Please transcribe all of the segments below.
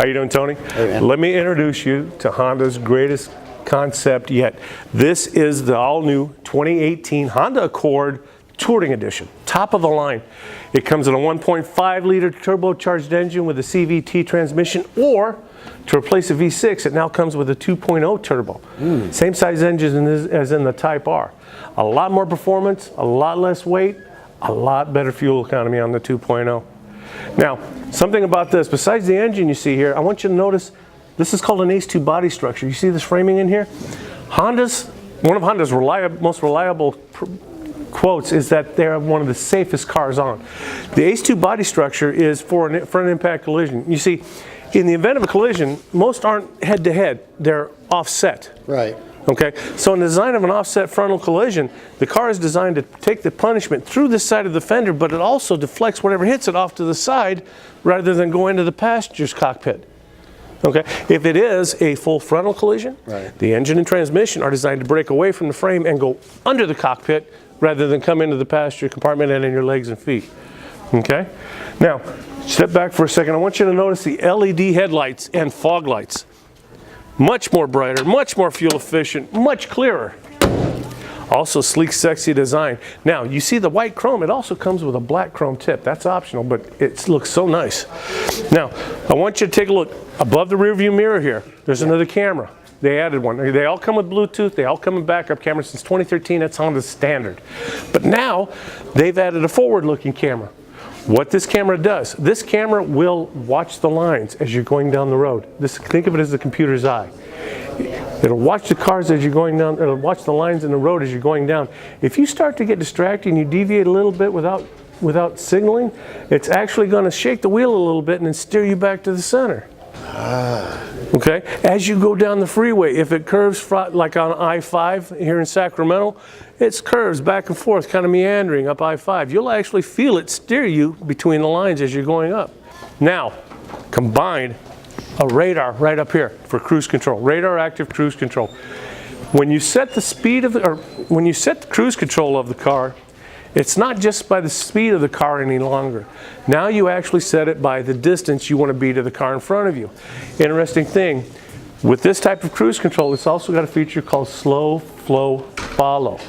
How you doing, Tony? Hey, man. Let me introduce you to Honda's greatest concept yet. This is the all-new 2018 Honda Accord Touring Edition, top of the line. It comes in a 1.5-liter turbocharged engine with a CVT transmission, or to replace a V6, it now comes with a 2.0 turbo. Same size engine as in the Type R. A lot more performance, a lot less weight, a lot better fuel economy on the 2.0. Now, something about this, besides the engine you see here, I want you to notice this is called an Ace-2 body structure. You see this framing in here? One of Honda's most reliable quotes is that they're one of the safest cars on. The Ace-2 body structure is for an front impact collision. You see, in the event of a collision, most aren't head-to-head, they're offset. Right. Okay, so in the design of an offset frontal collision, the car is designed to take the punishment through the side of the fender, but it also deflects whatever hits it off to the side rather than go into the passenger's cockpit. Okay, if it is a full frontal collision, right, the engine and transmission are designed to break away from the frame and go under the cockpit rather than come into the passenger compartment and in your legs and feet. Okay, now step back for a second. I want you to notice the LED headlights and fog lights. Much more brighter, much more fuel efficient, much clearer. Also sleek, sexy design. Now, you see the white chrome, it also comes with a black chrome tip. That's optional, but it looks so nice. Now, I want you to take a look above the rear view mirror here. There's another camera. They added one. They all come with Bluetooth. They all come with backup cameras since 2013. That's Honda's standard. But now, they've added a forward-looking camera. What this camera does, this camera will watch the lines as you're going down the road. Think of it as the computer's eye. It'll watch the cars as you're going down, it'll watch the lines in the road as you're going down. If you start to get distracted and you deviate a little bit without signaling, it's actually going to shake the wheel a little bit and then steer you back to the center. Okay, as you go down the freeway, if it curves like on I-5 here in Sacramento, it curves back and forth, kind of meandering up I-5. You'll actually feel it steer you between the lines as you're going up. Now, combine a radar right up here for cruise control, radar active cruise control. When you set the speed of when you set the cruise control of the car, it's not just by the speed of the car any longer. Now you actually set it by the distance you want to be to the car in front of you. Interesting thing, with this type of cruise control, it's also got a feature called slow flow follow.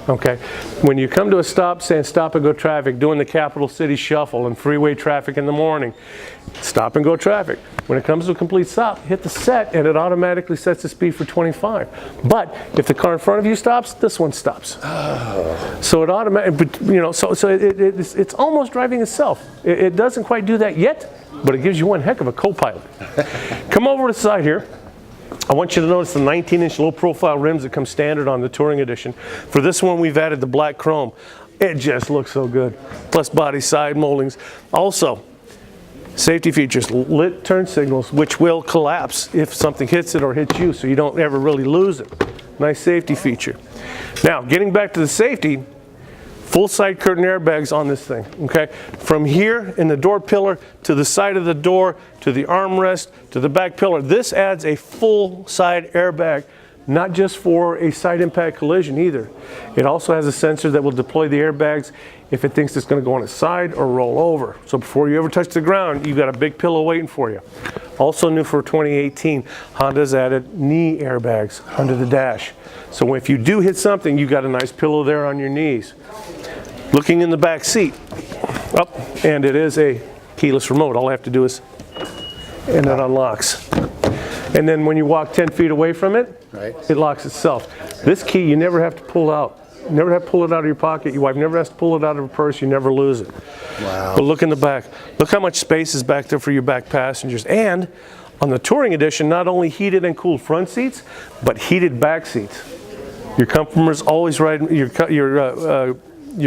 Okay, when you come to a stop, saying stop and go traffic, doing the capital city shuffle and freeway traffic in the morning, stop and go traffic. When it comes to a complete stop, hit the set and it automatically sets the speed for 25. But if the car in front of you stops, this one stops. Oh. So it automatically, you know, it's almost driving itself. It doesn't quite do that yet, but it gives you one heck of a co-pilot. Come over to the side here. I want you to notice the 19-inch low-profile rims that come standard on the Touring Edition. For this one, we've added the black chrome. It just looks so good. Plus body side moldings. Also, safety features, lit turn signals, which will collapse if something hits it or hits you, so you don't ever really lose it. Nice safety feature. Now, getting back to the safety, full side curtain airbags on this thing, okay? From here in the door pillar to the side of the door to the armrest to the back pillar, this adds a full side airbag, not just for a side impact collision either. It also has a sensor that will deploy the airbags if it thinks it's going to go on its side or roll over. So before you ever touch the ground, you've got a big pillow waiting for you. Also new for 2018, Honda's added knee airbags under the dash. So if you do hit something, you've got a nice pillow there on your knees. Looking in the back seat, and it is a keyless remote. All I have to do is, and it unlocks. And then when you walk 10 feet away from it, right, it locks itself. This key you never have to pull out. You never have to pull it out of your pocket. Your wife never has to pull it out of her purse. You never lose it. Wow. But look in the back. Look how much space is back there for your back passengers. And on the Touring Edition, not only heated and cooled front seats, but heated back seats. Your comforters always ride, your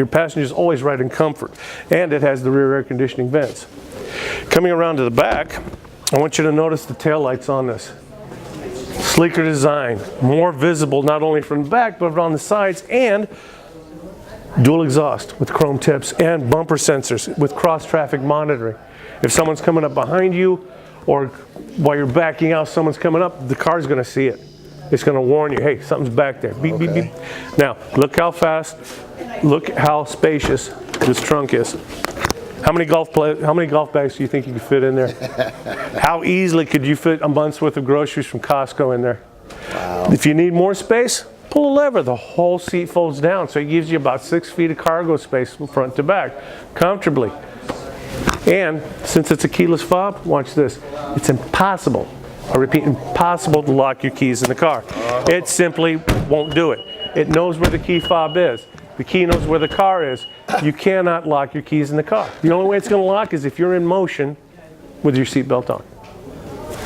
passengers always ride in comfort, and it has the rear air conditioning vents. Coming around to the back, I want you to notice the taillights on this. Sleeker design, more visible not only from the back but on the sides, and dual exhaust with chrome tips and bumper sensors with cross traffic monitoring. If someone's coming up behind you or while you're backing out, someone's coming up, the car's going to see it. It's going to warn you, hey, something's back there. Beep, beep, beep. Now, look how fast, look how spacious this trunk is. How many golf bags do you think you could fit in there? How easily could you fit a month's worth of groceries from Costco in there? Wow. If you need more space, pull a lever. The whole seat folds down, so it gives you about 6 feet of cargo space from front to back, comfortably. And since it's a keyless fob, watch this. It's impossible, I repeat, impossible to lock your keys in the car. It simply won't do it. It knows where the key fob is. The key knows where the car is. You cannot lock your keys in the car. The only way it's going to lock is if you're in motion with your seatbelt on.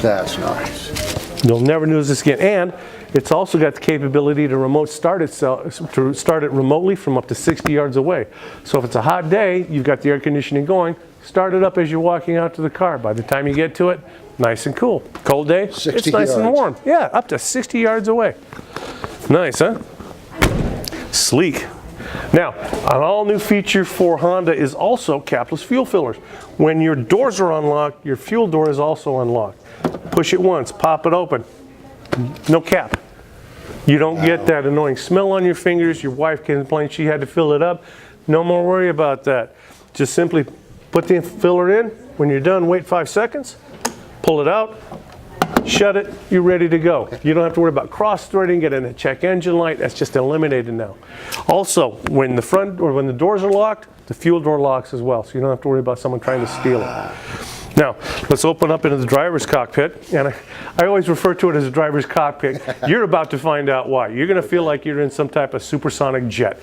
That's nice. You'll never lose this again. And it's also got the capability to remote start itself, to start it remotely from up to 60 yards away. So if it's a hot day, you've got the air conditioning going, start it up as you're walking out to the car. By the time you get to it, nice and cool. Cold day, it's nice yards. and warm. Yeah, up to 60 yards away. Nice, huh? Sleek. Now, an all-new feature for Honda is also capless fuel fillers. When your doors are unlocked, your fuel door is also unlocked. Push it once, pop it open. No cap. You don't get that annoying smell on your fingers. Your wife can complain she had to fill it up. No more worry about that. Just simply put the filler in. When you're done, wait 5 seconds, pull it out, shut it, you're ready to go. You don't have to worry about cross-threading, getting a check engine light. That's just eliminated now. Also, when the doors are locked, the fuel door locks as well, so you don't have to worry about someone trying to steal it. Now, let's open up into the driver's cockpit, and I always refer to it as a driver's cockpit. You're about to find out why. You're going to feel like you're in some type of supersonic jet.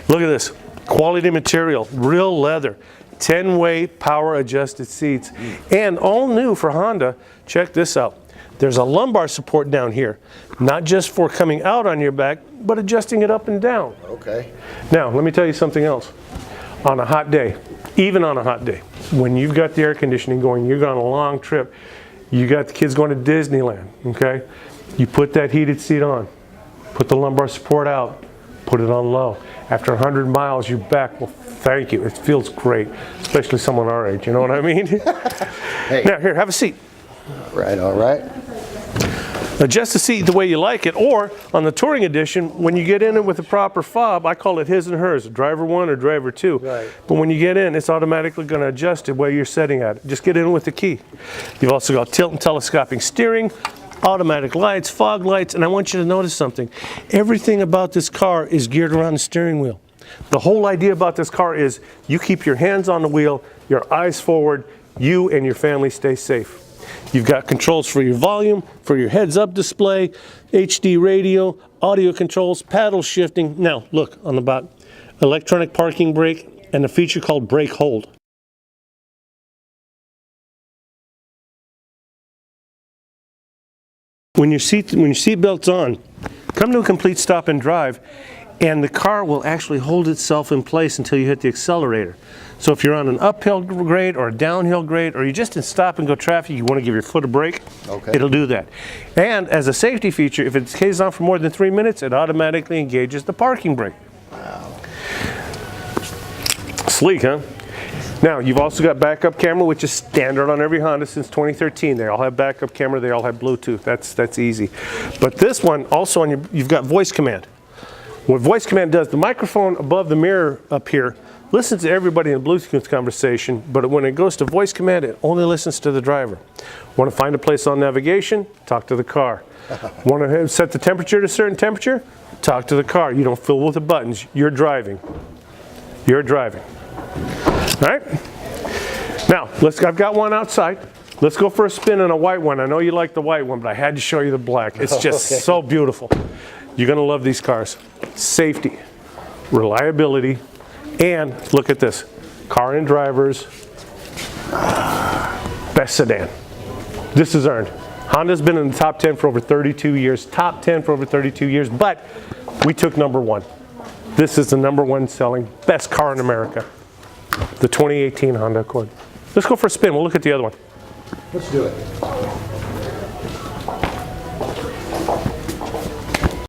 Look at this. Quality material, real leather, 10-way power-adjusted seats, and all new for Honda. Check this out. There's a lumbar support down here, not just for coming out on your back, but adjusting it up and down. Okay. Now, let me tell you something else. On a hot day, even on a hot day, when you've got the air conditioning going, you're on a long trip, you got the kids going to Disneyland, okay? You put that heated seat on, put the lumbar support out, put it on low. After 100 miles, your back will thank you. It feels great, especially someone our age, you know what I mean? Hey. Now, here, have a seat. All right. Adjust the seat the way you like it, or on the Touring Edition, when you get in it with the proper fob, I call it his and hers, driver 1 or driver 2. Right. But when you get in, it's automatically going to adjust it where you're setting at it. Just get in with the key. You've also got tilt and telescoping steering, automatic lights, fog lights, and I want you to notice something. Everything about this car is geared around the steering wheel. The whole idea about this car is you keep your hands on the wheel, your eyes forward, you and your family stay safe. You've got controls for your volume, for your heads-up display, HD radio, audio controls, paddle shifting. Now, look on the bottom, electronic parking brake, and a feature called brake hold. When your seatbelt's on, come to a complete stop and drive, and the car will actually hold itself in place until you hit the accelerator. So if you're on an uphill grade or a downhill grade, or you're just in stop and go traffic, you want to give your foot a break, okay, it'll do that. And as a safety feature, if it stays on for more than 3 minutes, it automatically engages the parking brake. Wow. Sleek, huh? Now, you've also got backup camera, which is standard on every Honda since 2013. They all have backup camera, they all have Bluetooth. That's easy. But this one, also you've got voice command. What voice command does, the microphone above the mirror up here listens to everybody in the Bluetooth conversation, but when it goes to voice command, it only listens to the driver. Want to find a place on navigation? Talk to the car. Want to set the temperature to a certain temperature? Talk to the car. You don't fiddle with the buttons. You're driving. You're driving. All right? Now, I've got one outside. Let's go for a spin in a white one. I know you like the white one, but I had to show you the black. It's just okay, so beautiful. You're going to love these cars. Safety, reliability, and look at this. Car and Drivers, best sedan. This is earned. Honda's been in the top 10 for over 32 years. Top 10 for over 32 years, but we took #1. This is the #1 selling best car in America. The 2018 Honda Accord. Let's go for a spin. We'll look at the other one. Let's do it.